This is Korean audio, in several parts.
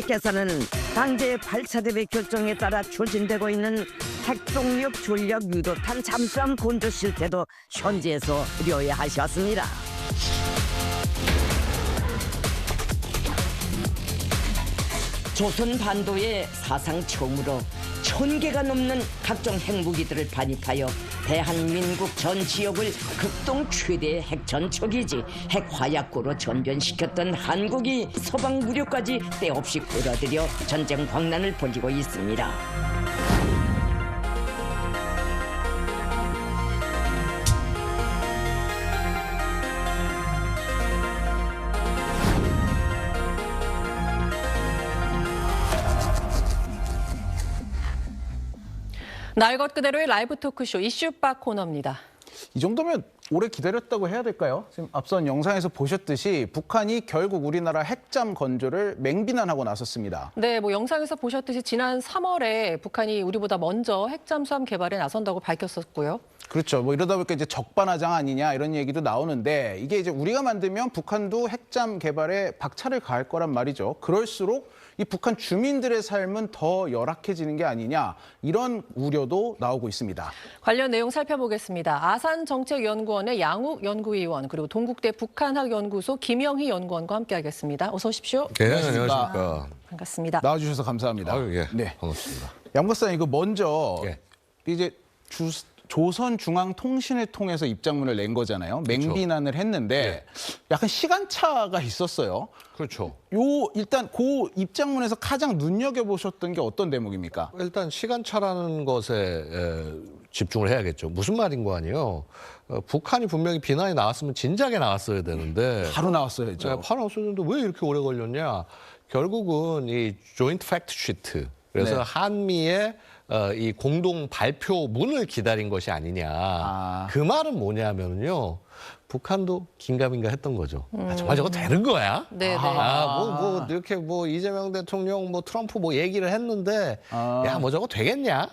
주식회사는 당대의 8차 대회 결정에 따라 추진되고 있는 핵동력 전력 유도탄 잠수함 건조 실태도 현지에서 의뢰하셨습니다. 조선 반도에 사상 처음으로 1000개가 넘는 각종 핵무기들을 반입하여 대한민국 전 지역을 극동 최대의 핵전초기지 핵화약고로 전변시켰던 한국이 서방 무력까지 때없이 끌어들여 전쟁 광란을 벌이고 있습니다. 날 것 그대로의 라이브 토크쇼 이슈박 코너입니다. 이 정도면 오래 기다렸다고 해야 될까요? 지금 앞선 영상에서 보셨듯이 북한이 결국 우리나라 핵잠 건조를 맹비난하고 나섰습니다. 네, 영상에서 보셨듯이 지난 3월에 북한이 우리보다 먼저 핵잠수함 개발에 나선다고 밝혔었고요. 그렇죠. 이러다 보니까 이제 적반하장 아니냐 이런 얘기도 나오는데 이게 이제 우리가 만들면 북한도 핵잠 개발에 박차를 가할 거란 말이죠. 그럴수록 이 북한 주민들의 삶은 더 열악해지는 게 아니냐 이런 우려도 나오고 있습니다. 관련 내용 살펴보겠습니다. 아산정책연구원의 양욱 연구위원 그리고 동국대 북한학연구소 김영희 연구원과 함께하겠습니다. 어서 오십시오. 네, 안녕하십니까. 반갑습니다. 나와주셔서 감사합니다. 아유, 예. 네. 반갑습니다. 양 박사님 이거 먼저 예. 이제 조선중앙통신을 통해서 입장문을 낸 거잖아요. 맹비난을 했는데 약간 시간차가 있었어요. 그렇죠. 일단 그 입장문에서 가장 눈여겨보셨던 게 어떤 대목입니까? 일단 시간차라는 것에 집중을 해야겠죠. 무슨 말인 거 아니에요? 북한이 분명히 비난이 나왔으면 진작에 나왔어야 되는데 바로 나왔어야죠. 바로 나왔어야 되는데 왜 이렇게 오래 걸렸냐? 결국은 이 조인트 팩트 시트 그래서 네. 한미의 이 공동 발표문을 기다린 것이 아니냐. 그 말은 뭐냐면요. 북한도 긴가민가 했던 거죠. 정말 저거 되는 거야? 네, 네. 이렇게 이재명 대통령, 트럼프 얘기를 했는데, 야, 저거 되겠냐?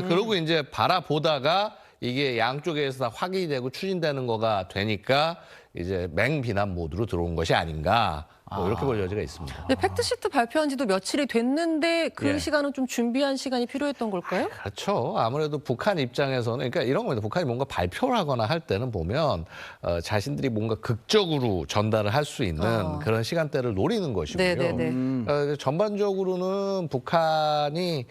그러고 이제 바라보다가 이게 양쪽에서 다 확인이 되고 추진되는 거가 되니까 이제 맹비난 모드로 들어온 것이 아닌가. 이렇게 볼 여지가 있습니다. 근데 팩트시트 발표한 지도 며칠이 됐는데 그 시간은 좀 준비한 시간이 필요했던 걸까요? 그렇죠. 아무래도 북한 입장에서는 그러니까 이런 겁니다. 북한이 뭔가 발표를 하거나 할 때는 보면 자신들이 뭔가 극적으로 전달을 할 수 있는 그런 시간대를 노리는 것이고요. 네네네. 전반적으로는 북한이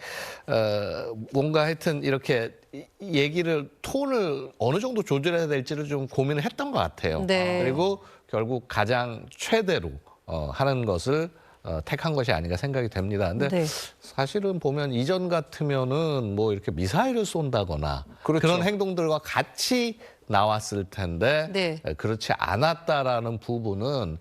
뭔가 하여튼 이렇게 얘기를 톤을 어느 정도 조절해야 될지를 좀 고민을 했던 것 같아요. 네. 그리고 결국 가장 최대로 하는 것을 택한 것이 아닌가 생각이 됩니다. 근데 네. 사실은 보면 이전 같으면은 이렇게 미사일을 쏜다거나 그렇죠. 그런 행동들과 같이 나왔을 텐데 네. 그렇지 않았다라는 부분은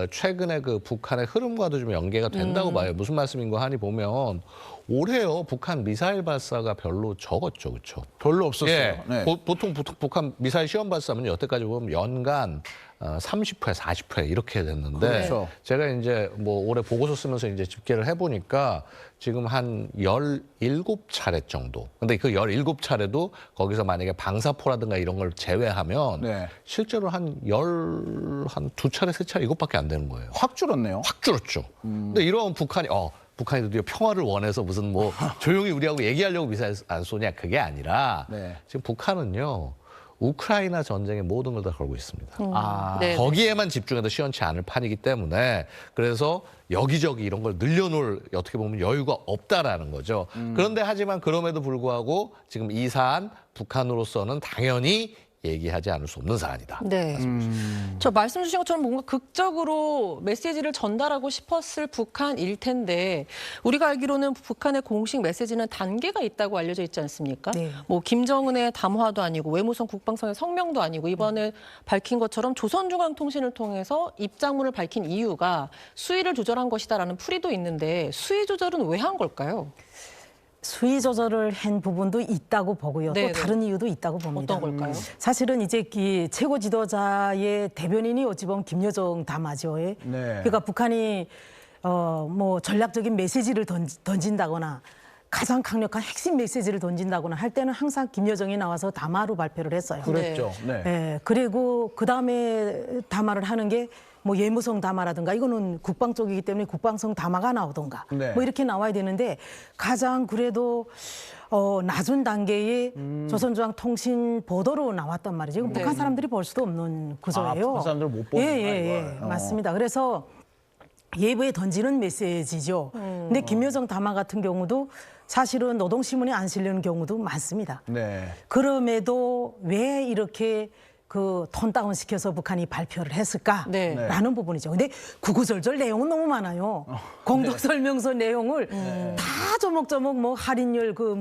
최근에 그 북한의 흐름과도 좀 연계가 된다고 봐요. 무슨 말씀인가 하니 보면 올해요 북한 미사일 발사가 별로 적었죠, 그렇죠? 별로 없었어요. 예, 네. 보통 북한 미사일 시험 발사면 여태까지 보면 연간 30회, 40회 이렇게 됐는데 그렇죠. 제가 이제 올해 보고서 쓰면서 이제 집계를 해보니까 지금 한 17차례 정도. 근데 그 17차례도 거기서 만약에 방사포라든가 이런 걸 제외하면 네. 실제로 한 2차례, 3차례 이것밖에 안 되는 거예요. 확 줄었네요. 확 줄었죠. 근데 이런 북한이 드디어 평화를 원해서 무슨 조용히 우리하고 얘기하려고 미사일 안 쏘냐 그게 아니라 지금 북한은요. 우크라이나 전쟁에 모든 걸 다 걸고 있습니다. 네. 거기에만 집중해도 시원치 않을 판이기 때문에 그래서 여기저기 이런 걸 늘려놓을 어떻게 보면 여유가 없다라는 거죠. 그런데 하지만 그럼에도 불구하고 지금 이 사안 북한으로서는 당연히 얘기하지 않을 수 없는 사안이다. 네. 저 말씀 주신 것처럼 뭔가 극적으로 메시지를 전달하고 싶었을 북한일 텐데 우리가 알기로는 북한의 공식 메시지는 단계가 있다고 알려져 있지 않습니까? 네. 김정은의 담화도 아니고 외무성 국방성의 성명도 아니고 이번에 밝힌 것처럼 조선중앙통신을 통해서 입장문을 밝힌 이유가 수위를 조절한 것이다라는 풀이도 있는데 수위 조절은 왜 한 걸까요? 수위 조절을 한 부분도 있다고 보고요. 네네. 또 다른 이유도 있다고 봅니다. 어떤 걸까요? 사실은 이제 최고 지도자의 대변인이 어찌 보면 김여정 담화죠. 네. 그러니까 북한이 전략적인 메시지를 던진다거나 가장 강력한 핵심 메시지를 던진다거나 할 때는 항상 김여정이 나와서 담화로 발표를 했어요. 그랬죠. 네. 그리고 그다음에 담화를 하는 게 뭐 예무성 담화라든가 이거는 국방 쪽이기 때문에 국방성 담화가 나오던가 네. 뭐 이렇게 나와야 되는데 가장 그래도 낮은 단계의 조선중앙통신 보도로 나왔단 말이죠. 이건 북한 사람들이 볼 수도 없는 구조예요. 북한 사람들은 못 보는구나, 예, 이걸. 맞습니다. 그래서 예부에 던지는 메시지죠. 근데 김여정 담화 같은 경우도 사실은 노동신문에 안 실리는 경우도 많습니다. 네. 그럼에도 왜 이렇게 그 톤 다운 시켜서 북한이 발표를 했을까라는 부분이죠. 근데 구구절절 내용은 너무 많아요. 공동설명서 내용을 다 조목조목 뭐 할인율 그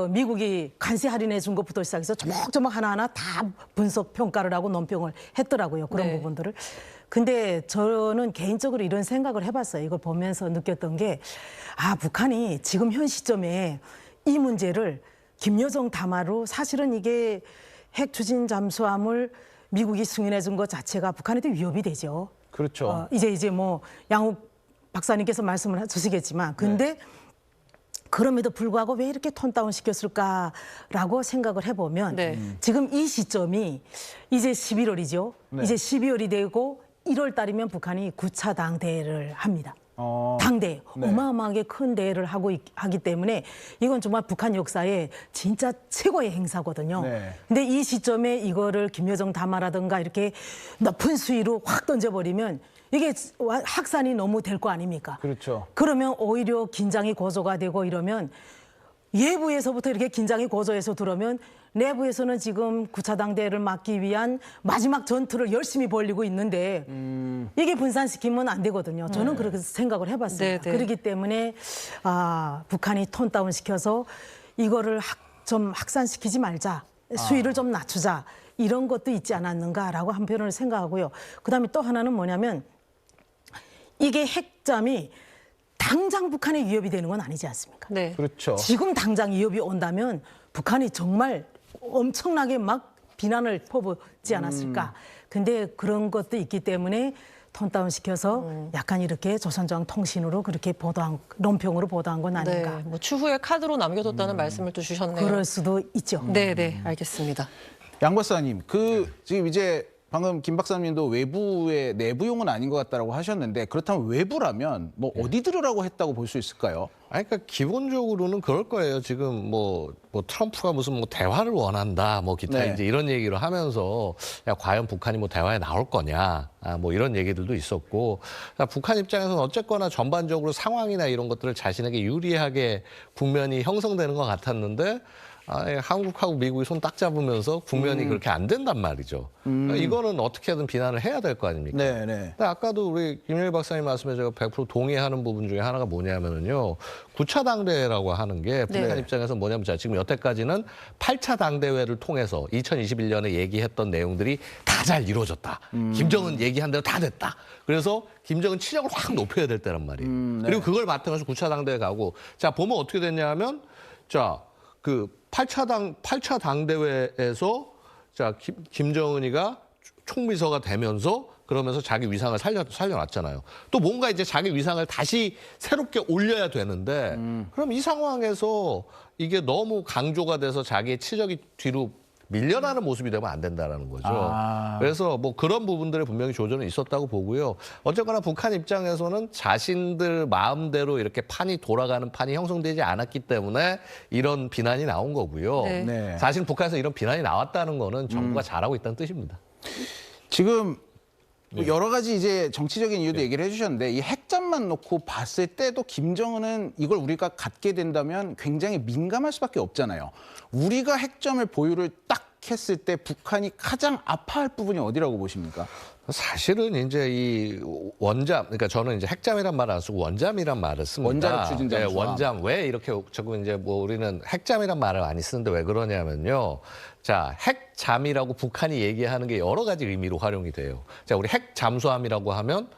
미국이 관세 할인해 준 것부터 시작해서 조목조목 하나하나 다 분석 평가를 하고 논평을 했더라고요. 그런 부분들을. 근데 저는 개인적으로 이런 생각을 해봤어요. 이걸 보면서 느꼈던 게 북한이 지금 현 시점에 이 문제를 김여정 담화로 사실은 이게 핵 추진 잠수함을 미국이 승인해 준 것 자체가 북한에도 위협이 되죠. 그렇죠. 이제 뭐 양욱 박사님께서 말씀을 해주시겠지만 근데 그럼에도 불구하고 왜 이렇게 톤 다운 시켰을까라고 생각을 해보면 지금 이 시점이 이제 11월이죠. 이제 12월이 되고 1월 달이면 북한이 9차 당대회를 합니다. 당대회, 어마어마하게 큰 대회를 하기 때문에 이건 정말 북한 역사에 진짜 최고의 행사거든요. 근데 이 시점에 이거를 김여정 담화라든가 이렇게 높은 수위로 확 던져버리면 이게 확산이 너무 될 거 아닙니까? 그렇죠. 그러면 오히려 긴장이 고조가 되고 이러면 예부에서부터 이렇게 긴장이 고조해서 들어오면 내부에서는 지금 9차 당대회를 막기 위한 마지막 전투를 열심히 벌이고 있는데 이게 분산시키면 안 되거든요. 저는 그렇게 생각을 해봤습니다. 그렇기 때문에 북한이 톤 다운 시켜서 이거를 좀 확산시키지 말자. 수위를 좀 낮추자. 이런 것도 있지 않았는가라고 한편으로 생각하고요. 그다음에 또 하나는 뭐냐면 이게 핵잠이 당장 북한에 위협이 되는 건 아니지 않습니까? 그렇죠. 지금 당장 위협이 온다면 북한이 정말 엄청나게 막 비난을 퍼붓지 않았을까. 근데 그런 것도 있기 때문에 톤 다운 시켜서 약간 이렇게 조선중앙통신으로 그렇게 논평으로 보도한 건 아닌가. 뭐 추후에 카드로 남겨뒀다는 말씀을 또 주셨네요. 그럴 수도 있죠. 네, 알겠습니다. 양 박사님, 지금 이제 방금 김 박사님도 외부의 내부용은 아닌 것 같다라고 하셨는데 그렇다면 외부라면 뭐 어디 들으라고 했다고 볼 수 있을까요? 그러니까 기본적으로는 그럴 거예요. 지금 뭐 트럼프가 무슨 뭐 대화를 원한다, 뭐 기타 이제 이런 얘기를 하면서 야 과연 북한이 뭐 대화에 나올 거냐, 뭐 이런 얘기들도 있었고, 그러니까 북한 입장에서는 어쨌거나 전반적으로 상황이나 이런 것들을 자신에게 유리하게 국면이 형성되는 것 같았는데. 한국하고 미국이 손 딱 잡으면서 국면이 그렇게 안 된단 말이죠. 그러니까 이거는 어떻게든 비난을 해야 될 거 아닙니까? 근데 아까도 우리 김영일 박사님 말씀에 제가 100% 동의하는 부분 중에 하나가 뭐냐면요. 9차 당대회라고 하는 게 북한 입장에서 뭐냐면 지금 여태까지는 8차 당대회를 통해서 2021년에 얘기했던 내용들이 다 잘 이루어졌다. 김정은 얘기한 대로 다 됐다. 그래서 김정은 치력을 확 높여야 될 때란 말이에요. 그리고 그걸 바탕으로 9차 당대회 가고 자 보면 어떻게 됐냐면 그 8차 당대회에서 김정은이가 총비서가 되면서 그러면서 자기 위상을 살려놨잖아요. 또 뭔가 이제 자기 위상을 다시 새롭게 올려야 되는데 그럼 이 상황에서 이게 너무 강조가 돼서 자기의 치적이 뒤로 밀려나는 모습이 되면 안 된다는 거죠. 그래서 뭐 그런 부분들에 분명히 조절은 있었다고 보고요. 어쨌거나 북한 입장에서는 자신들 마음대로 이렇게 판이 돌아가는 판이 형성되지 않았기 때문에 이런 비난이 나온 거고요. 사실 북한에서 이런 비난이 나왔다는 거는 정부가 잘하고 있다는 뜻입니다. 지금 여러 가지 이제 정치적인 이유도 얘기를 해주셨는데 이 핵잠만 놓고 봤을 때도 김정은은 이걸 우리가 갖게 된다면 굉장히 민감할 수밖에 없잖아요. 우리가 핵잠을 보유를 딱 했을 때 북한이 가장 아파할 부분이 어디라고 보십니까? 사실은 이제 이 원잠, 그러니까 저는 이제 핵잠이란 말을 안 쓰고 원잠이란 말을 씁니다. 원자력 추진 잠수함. 원잠 왜 이렇게 자꾸 이제 뭐 우리는 핵잠이란 말을 많이 쓰는데 왜 그러냐면요. 자, 핵잠이라고 북한이 얘기하는 게 여러 가지 의미로 활용이 돼요. 자, 우리 핵잠수함이라고 하면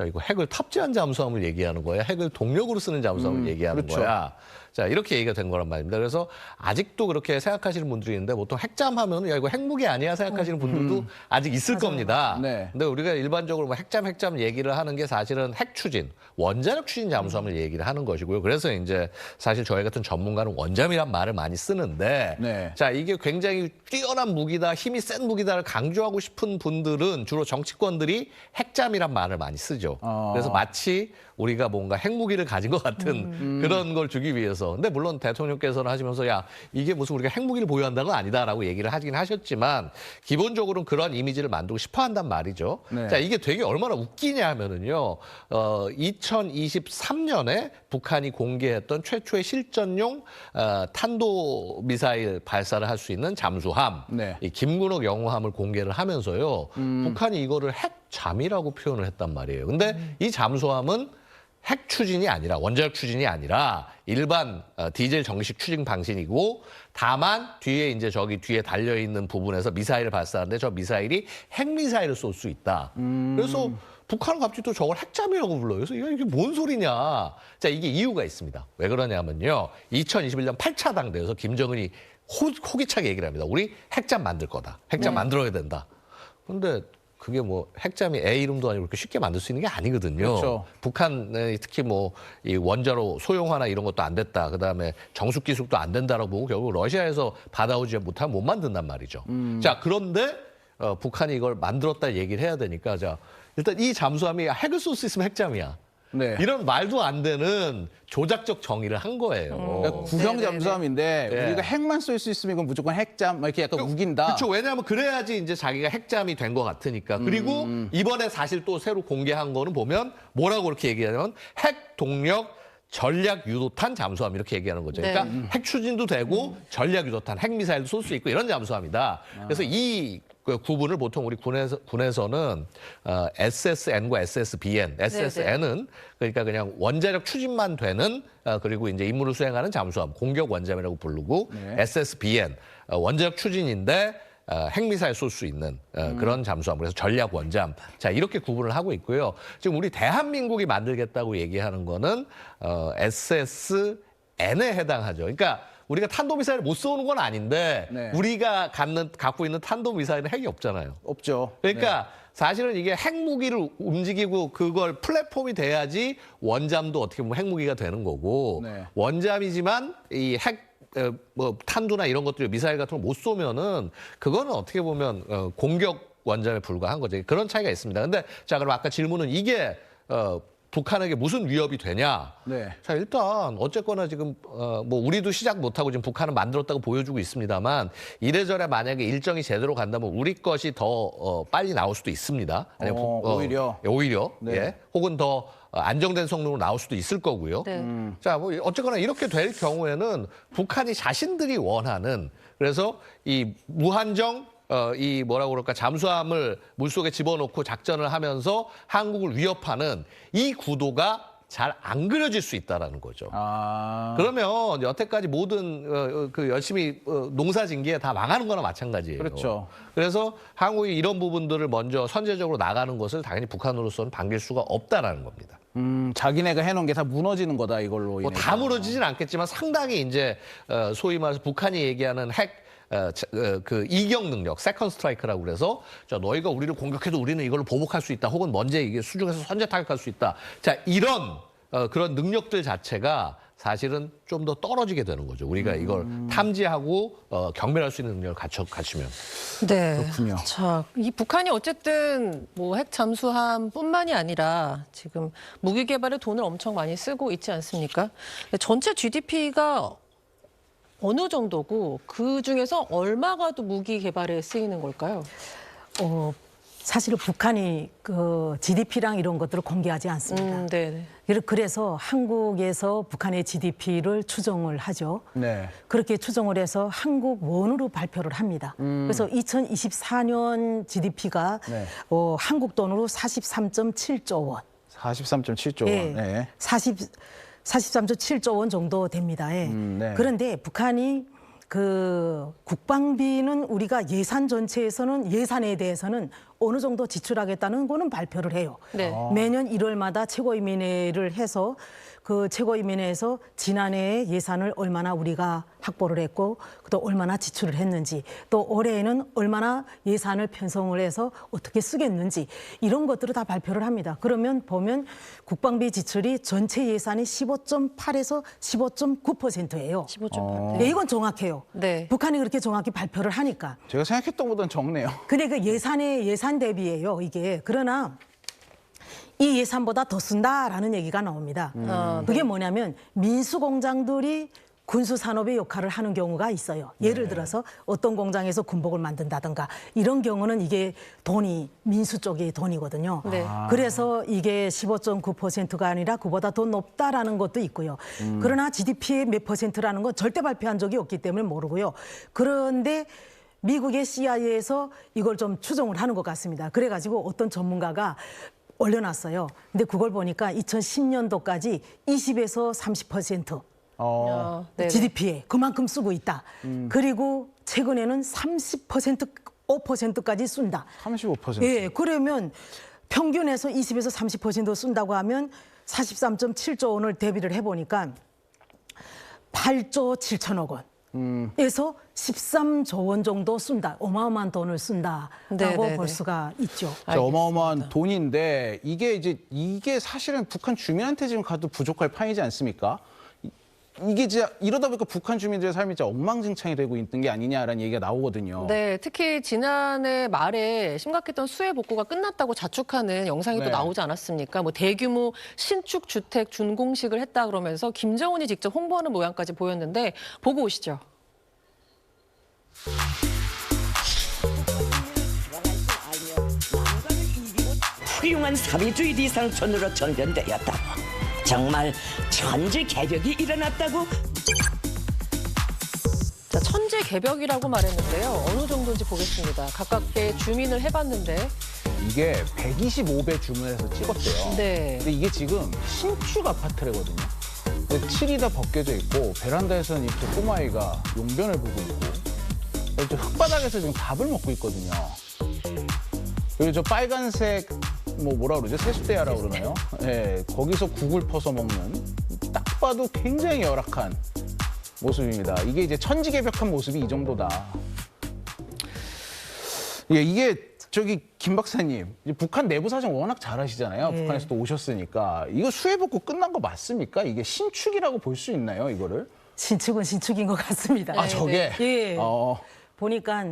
자, 이거 핵을 탑재한 잠수함을 얘기하는 거야? 핵을 동력으로 쓰는 잠수함을 얘기하는 그렇죠. 거야? 자, 이렇게 얘기가 된 거란 말입니다. 그래서 아직도 그렇게 생각하시는 분들이 있는데 보통 핵잠 하면 야, 이거 핵무기 아니야 생각하시는 분들도 아직 있을 겁니다. 네. 근데 우리가 일반적으로 뭐 핵잠 얘기를 하는 게 사실은 핵 추진, 원자력 추진 잠수함을 얘기를 하는 것이고요. 그래서 이제 사실 저희 같은 전문가는 원잠이란 말을 많이 쓰는데 네. 자, 이게 굉장히 뛰어난 무기다, 힘이 센 무기다를 강조하고 싶은 분들은 주로 정치권들이 핵잠이란 말을 많이 쓰죠. 그래서 마치 우리가 뭔가 핵무기를 가진 것 같은 그런 걸 주기 위해서. 근데 물론 대통령께서는 하시면서 야, 이게 무슨 우리가 핵무기를 보유한다는 건 아니다라고 얘기를 하긴 하셨지만 기본적으로는 그런 이미지를 만들고 싶어 한단 말이죠. 네. 자, 이게 되게 얼마나 웃기냐 하면은요. 2023년에 북한이 공개했던 최초의 실전용 탄도미사일 발사를 할 수 있는 잠수함, 네. 이 김군옥 영호함을 공개를 하면서요. 북한이 이거를 핵잠이라고 표현을 했단 말이에요. 근데 이 잠수함은 핵 추진이 아니라 원자력 추진이 아니라 일반 디젤 정식 추진 방식이고 다만 뒤에 이제 저기 뒤에 달려 있는 부분에서 미사일을 발사하는데 저 미사일이 핵 미사일을 쏠 수 있다. 그래서 북한은 갑자기 또 저걸 핵잠이라고 불러요. 그래서 이게 뭔 소리냐? 자, 이게 이유가 있습니다. 왜 그러냐면요. 2021년 8차 당대에서 김정은이 호기차게 얘기를 합니다. 우리 핵잠 만들 거다. 핵잠 만들어야 된다. 그런데 그게 뭐 핵잠이 애 이름도 아니고 그렇게 쉽게 만들 수 있는 게 아니거든요. 그렇죠. 북한에 특히 뭐 이 원자로 소형화나 이런 것도 안 됐다. 그다음에 정수 기술도 안 된다라고 보고 결국 러시아에서 받아오지 못하면 못 만든단 말이죠. 자, 그런데 북한이 이걸 만들었다 얘기를 해야 되니까 자, 일단 이 잠수함이 핵을 쏠 수 있으면 핵잠이야. 네. 이런 말도 안 되는 조작적 정의를 한 거예요. 그러니까 구형 잠수함인데 네. 우리가 핵만 쏠 수 있으면 이건 무조건 핵잠 막 이렇게 약간 우긴다. 그렇죠. 왜냐하면 그래야지 이제 자기가 핵잠이 된 것 같으니까. 그리고 이번에 사실 또 새로 공개한 거는 보면 뭐라고 그렇게 얘기하냐면 핵 동력 전략 유도탄 잠수함 이렇게 얘기하는 거죠. 네. 그러니까 핵 추진도 되고 전략 유도탄, 핵 미사일도 쏠 수 있고 이런 잠수함이다. 그래서 이 구분을 보통 우리 군에서는 SSN과 SSBN, SSN은 그러니까 그냥 원자력 추진만 되는 그리고 이제 임무를 수행하는 잠수함, 공격 원잠이라고 부르고 SSBN 원자력 추진인데 핵미사일 쏠 수 있는 그런 잠수함, 그래서 전략 원잠. 자, 이렇게 구분을 하고 있고요. 지금 우리 대한민국이 만들겠다고 얘기하는 거는 SSN에 해당하죠. 그러니까 우리가 탄도미사일을 못 쏘는 건 아닌데 네. 우리가 갖고 있는 탄도미사일은 핵이 없잖아요. 없죠. 그러니까 사실은 이게 핵무기를 움직이고 그걸 플랫폼이 돼야지 원잠도 어떻게 보면 핵무기가 되는 거고 네. 원잠이지만 이 핵 뭐 탄두나 이런 것들 미사일 같은 걸 못 쏘면은 그거는 어떻게 보면 공격 원잠에 불과한 거죠. 그런 차이가 있습니다. 근데 자, 그럼 아까 질문은 이게 북한에게 무슨 위협이 되냐? 네. 자, 일단 어쨌거나 지금 뭐 우리도 시작 못하고 지금 북한은 만들었다고 보여주고 있습니다만 이래저래 만약에 일정이 제대로 간다면 우리 것이 더 빨리 나올 수도 있습니다. 아니면 오히려 네. 예, 혹은 더 안정된 성능으로 나올 수도 있을 거고요. 네. 자, 뭐 어쨌거나 이렇게 될 경우에는 북한이 자신들이 원하는 그래서 이 무한정 이 뭐라고 그럴까 잠수함을 물속에 집어넣고 작전을 하면서 한국을 위협하는 이 구도가 잘 안 그려질 수 있다라는 거죠. 그러면 여태까지 모든 그 열심히 농사진기에 다 망하는 거나 마찬가지예요. 그렇죠. 그래서 한국이 이런 부분들을 먼저 선제적으로 나가는 것을 당연히 북한으로서는 반길 수가 없다라는 겁니다. 자기네가 해놓은 게 다 무너지는 거다 이걸로 뭐 인해서. 다 무너지진 않겠지만 상당히 이제 소위 말해서 북한이 얘기하는 핵 그 이격 능력, 세컨드 스트라이크라고 그래서 자, 너희가 우리를 공격해도 우리는 이걸로 보복할 수 있다. 혹은 먼저 이게 수중에서 선제 타격할 수 있다. 자, 이런 그런 능력들 자체가 사실은 좀 더 떨어지게 되는 거죠. 우리가 이걸 탐지하고 경멸할 수 있는 능력을 갖추면. 네. 그렇군요. 자, 이 북한이 어쨌든 뭐 핵 잠수함뿐만이 아니라 지금 무기 개발에 돈을 엄청 많이 쓰고 있지 않습니까? 전체 GDP가 어느 정도고 그 중에서 얼마가 또 무기 개발에 쓰이는 걸까요? 사실은 북한이 그 GDP랑 이런 것들을 공개하지 않습니다. 네. 그래서 한국에서 북한의 GDP를 추정을 하죠. 네. 그렇게 추정을 해서 한국 원으로 발표를 합니다. 그래서 2024년 GDP가 네. 한국 돈으로 43.7조 원. 43.7조 원. 예. 네. 43.7조 원 정도 됩니다. 예. 네. 그런데 북한이 그 국방비는 우리가 예산 전체에서는 예산에 대해서는 어느 정도 지출하겠다는 거는 발표를 해요. 네. 매년 1월마다 최고위민회를 해서 그 최고위민회에서 지난해 예산을 얼마나 우리가 확보를 했고 또 얼마나 지출을 했는지 또 올해에는 얼마나 예산을 편성을 해서 어떻게 쓰겠는지 이런 것들을 다 발표를 합니다. 그러면 보면 국방비 지출이 전체 예산이 15.8에서 15.9%예요. 15.8. 네, 이건 정확해요. 네. 북한이 그렇게 정확히 발표를 하니까. 제가 생각했던 것보다는 적네요. 근데 그 예산 대비예요, 이게. 그러나 이 예산보다 더 쓴다라는 얘기가 나옵니다. 그게 뭐냐면 민수공장들이 군수산업의 역할을 하는 경우가 있어요. 예를 들어서 어떤 공장에서 군복을 만든다든가 이런 경우는 이게 돈이 민수 쪽의 돈이거든요. 네. 그래서 이게 15.9%가 아니라 그보다 더 높다라는 것도 있고요. 그러나 GDP의 몇 %라는 건 절대 발표한 적이 없기 때문에 모르고요. 그런데 미국의 CIA에서 이걸 좀 추정을 하는 것 같습니다. 그래가지고 어떤 전문가가 올려놨어요. 근데 그걸 보니까 2010년도까지 20에서 30% 네네. GDP에 그만큼 쓰고 있다. 그리고 최근에는 30%, 5%까지 쓴다. 35%. 예, 그러면 평균에서 20에서 30% 쓴다고 하면 43.7조 원을 대비를 해보니까 8조 7천억 원. 에서 13조 원 정도 쓴다. 어마어마한 돈을 쓴다라고 네네네. 볼 수가 있죠. 진짜 어마어마한 돈인데 이게 사실은 북한 주민한테 지금 가도 부족할 판이지 않습니까? 이게 진짜 이러다 보니까 북한 주민들의 삶이 진짜 엉망진창이 되고 있는 게 아니냐라는 얘기가 나오거든요. 네, 특히 지난해 말에 심각했던 수해 복구가 끝났다고 자축하는 영상이 네. 또 나오지 않았습니까? 뭐 대규모 신축 주택 준공식을 했다 그러면서 김정은이 직접 홍보하는 모양까지 보였는데 보고 오시죠. 훌륭한 사회주의 리상촌으로 전변되었다고. 정말 천지 개벽이 일어났다고. 자, 천재 개벽이라고 말했는데요. 어느 정도인지 보겠습니다. 가깝게 주민을 해봤는데. 이게 125배 주문해서 찍었대요. 네. 근데 이게 지금 신축 아파트래거든요. 근데 칠이 다 벗겨져 있고 베란다에서는 이렇게 꼬마아이가 용변을 보고 있고 이제 흙바닥에서 지금 밥을 먹고 있거든요. 그리고 저 빨간색 뭐라 그러죠? 세숫대야라고 그러나요? 예, 거기서 국을 퍼서 먹는 딱 봐도 굉장히 열악한 모습입니다. 이게 이제 천지개벽한 모습이 이 정도다. 예, 이게 저기 김 박사님, 이제 북한 내부 사정 워낙 잘 아시잖아요. 네. 북한에서도 오셨으니까. 이거 수해 복구 끝난 거 맞습니까? 이게 신축이라고 볼 수 있나요, 이거를? 신축은 신축인 것 같습니다. 아, 저게? 예. 어. 보니까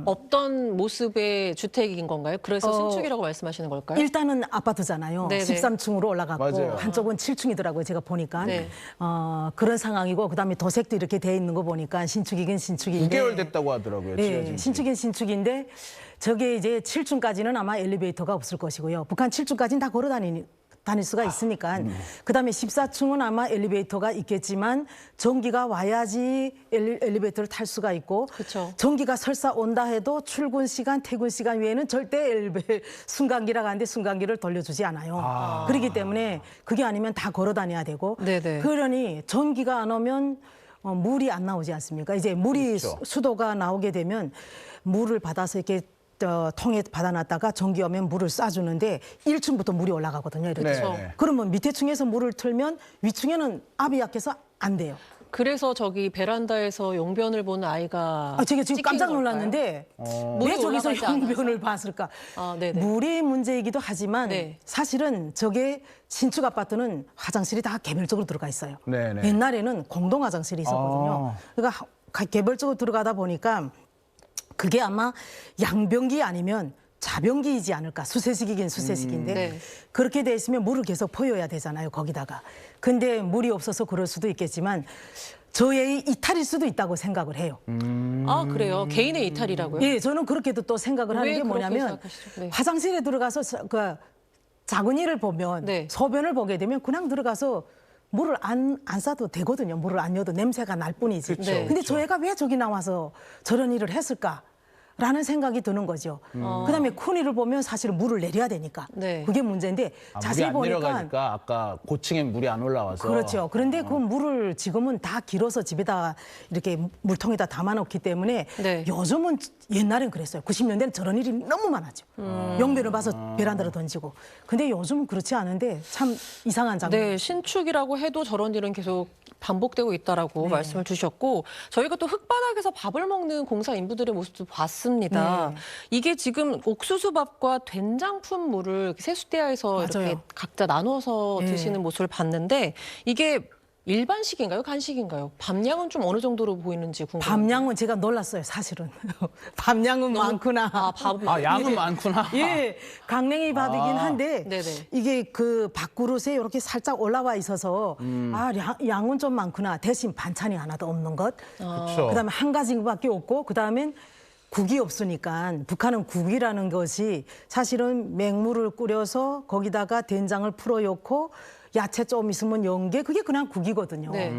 어떤 모습의 주택인 건가요? 그래서 신축이라고 말씀하시는 걸까요? 일단은 아파트잖아요. 네네. 13층으로 올라갔고 맞아요. 한쪽은 7층이더라고요. 제가 보니까 네. 그런 상황이고 그다음에 도색도 이렇게 돼 있는 거 보니까 신축이긴 신축인데 9개월 됐다고 하더라고요. 예, 지어진 지. 신축인 신축인데 저게 이제 7층까지는 아마 엘리베이터가 없을 것이고요. 북한 7층까지는 다 걸어 다닐 수가 있으니까 그다음에 14층은 아마 엘리베이터가 있겠지만 전기가 와야지 엘리베이터를 탈 수가 있고 그쵸. 전기가 설사 온다 해도 출근 시간, 퇴근 시간 외에는 절대 순간기라고 하는데 순간기를 돌려주지 않아요. 그렇기 때문에 그게 아니면 다 걸어 다녀야 되고 네네. 그러니 전기가 안 오면 물이 안 나오지 않습니까? 이제 물이 그렇죠. 수도가 나오게 되면 물을 받아서 이렇게 통에 받아놨다가 전기 오면 물을 쏴주는데 1층부터 물이 올라가거든요. 이렇게. 네. 그러면 밑에 층에서 물을 틀면 위층에는 압이 약해서 안 돼요. 그래서 저기 베란다에서 용변을 본 아이가 제가 지금 찍힌 깜짝 걸까요? 놀랐는데 물이 왜 저기서 올라가지 않아서? 용변을 봤을까? 네네. 물의 문제이기도 하지만 네. 사실은 저게 신축 아파트는 화장실이 다 개별적으로 들어가 있어요. 네네. 옛날에는 공동 화장실이 있었거든요. 그러니까 개별적으로 들어가다 보니까 그게 아마 양변기 아니면 자변기이지 않을까. 수세식이긴 수세식인데 네. 그렇게 돼 있으면 물을 계속 퍼여야 되잖아요. 거기다가. 근데 물이 없어서 그럴 수도 있겠지만 저의 이탈일 수도 있다고 생각을 해요. 아, 그래요? 개인의 이탈이라고요? 예, 저는 그렇게도 또 생각을 하는 왜 게 그렇게 뭐냐면 생각하시죠? 네. 화장실에 들어가서 그 자근이를 보면 네. 소변을 보게 되면 그냥 들어가서 물을 안 싸도 되거든요. 물을 안 여도 냄새가 날 뿐이지. 그쵸, 근데 저 애가 왜 저기 나와서 저런 일을 했을까? 라는 생각이 드는 거죠. 그다음에 큰일을 보면 사실은 물을 내려야 되니까 네. 그게 문제인데 자세히 물이 안 보니까 내려가니까 아까 고층에 물이 안 올라와서 그렇죠. 그런데 그 물을 지금은 다 길어서 집에다 이렇게 물통에다 담아놓기 때문에 네. 요즘은 옛날엔 그랬어요. 90년대는 저런 일이 너무 많았죠. 용변을 봐서 베란다로 던지고. 근데 요즘은 그렇지 않은데 참 이상한 장면. 네, 신축이라고 해도 저런 일은 계속 반복되고 있다라고 네. 말씀을 주셨고 저희가 또 흙바닥에서 밥을 먹는 공사 인부들의 모습도 봤습니다. 네. 이게 지금 옥수수밥과 된장푼 물을 세숫대야에서 이렇게 맞아요. 각자 나눠서 네. 드시는 모습을 봤는데 이게 일반식인가요? 간식인가요? 밥량은 좀 어느 정도로 보이는지 궁금해요. 밤양은 제가 놀랐어요, 사실은. 밤양은 많구나. 양은 많구나. 예, 강냉이 밥이긴 한데 네네. 이게 그 밥그릇에 이렇게 살짝 올라와 있어서 양은 좀 많구나. 대신 반찬이 하나도 없는 것. 그렇죠. 그다음에 한 가지밖에 없고 그다음엔 국이 없으니까 북한은 국이라는 것이 사실은 맹물을 끓여서 거기다가 된장을 풀어 넣고 야채 좀 있으면 연게 그게 그냥 국이거든요. 네.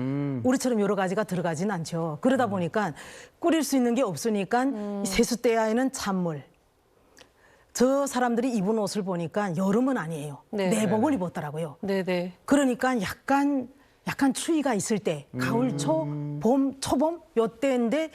우리처럼 여러 가지가 들어가진 않죠. 그러다 보니까 끓일 수 있는 게 없으니까 이 세숫대야에는 찬물. 저 사람들이 입은 옷을 보니까 여름은 아니에요. 네. 내복을 입었더라고요. 네네. 그러니까 약간 추위가 있을 때 가을 초, 봄, 초봄 요때인데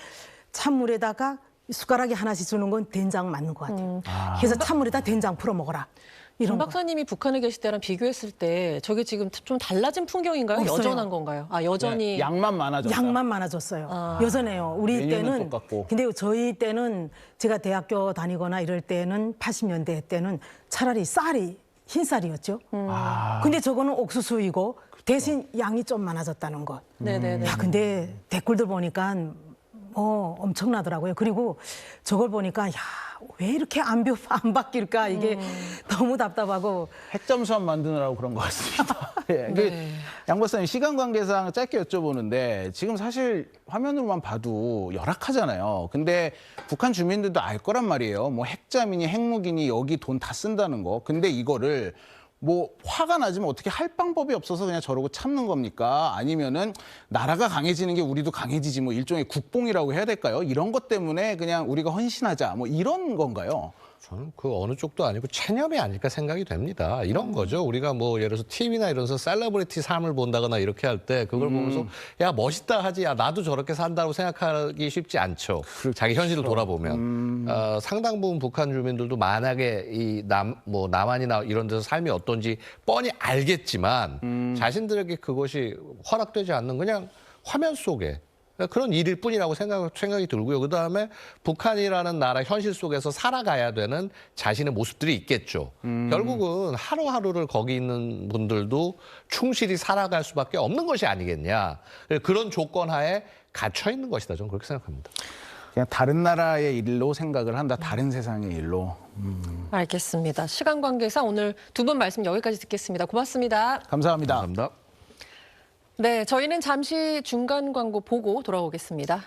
찬물에다가 숟가락에 하나씩 주는 건 된장 맞는 것 같아요. 그래서 찬물에다 된장 풀어 먹어라. 정 이런 거. 박사님이 북한에 계실 때랑 비교했을 때 저게 지금 좀 달라진 풍경인가요? 없어요. 여전한 건가요? 여전히. 양만 많아졌다. 양만 많아졌어요. 여전해요. 우리 메뉴는 때는 똑같고. 근데 저희 때는 제가 대학교 다니거나 이럴 때는 80년대 때는 차라리 쌀이 흰쌀이었죠. 근데 저거는 옥수수이고 대신 양이 좀 많아졌다는 것. 네네네. 야, 근데 댓글들 보니까 엄청나더라고요. 그리고 저걸 보니까 왜 이렇게 안 바뀔까 이게 너무 답답하고. 핵잠 수업 만드느라고 그런 것 같습니다. 예. 양 박사님 시간 관계상 짧게 여쭤보는데 지금 사실 화면으로만 봐도 열악하잖아요. 근데 북한 주민들도 알 거란 말이에요. 뭐 핵잠이니 핵무기니 여기 돈 다 쓴다는 거. 근데 이거를 뭐 화가 나지만 어떻게 할 방법이 없어서 그냥 저러고 참는 겁니까? 아니면은 나라가 강해지는 게 우리도 강해지지 뭐 일종의 국뽕이라고 해야 될까요? 이런 것 때문에 그냥 우리가 헌신하자 뭐 이런 건가요? 저는 그 어느 쪽도 아니고 체념이 아닐까 생각이 됩니다. 이런 거죠. 우리가 뭐 예를 들어서 TV나 이런 데서 셀러브리티 삶을 본다거나 이렇게 할 때 그걸 보면서 야 멋있다 하지 야 나도 저렇게 산다고 생각하기 쉽지 않죠. 자기 현실을 돌아보면 상당 부분 북한 주민들도 만약에 이 남한이나 이런 데서 삶이 어떤지 뻔히 알겠지만 자신들에게 그것이 허락되지 않는 그냥 화면 속에 그런 일일 뿐이라고 생각이 들고요. 그다음에 북한이라는 나라 현실 속에서 살아가야 되는 자신의 모습들이 있겠죠. 결국은 하루하루를 거기 있는 분들도 충실히 살아갈 수밖에 없는 것이 아니겠냐. 그런 조건 하에 갇혀 있는 것이다. 저는 그렇게 생각합니다. 그냥 다른 나라의 일로 생각을 한다. 다른 세상의 일로. 알겠습니다. 시간 관계상 오늘 두 분 말씀 여기까지 듣겠습니다. 고맙습니다. 감사합니다. 감사합니다. 네, 저희는 잠시 중간 광고 보고 돌아오겠습니다.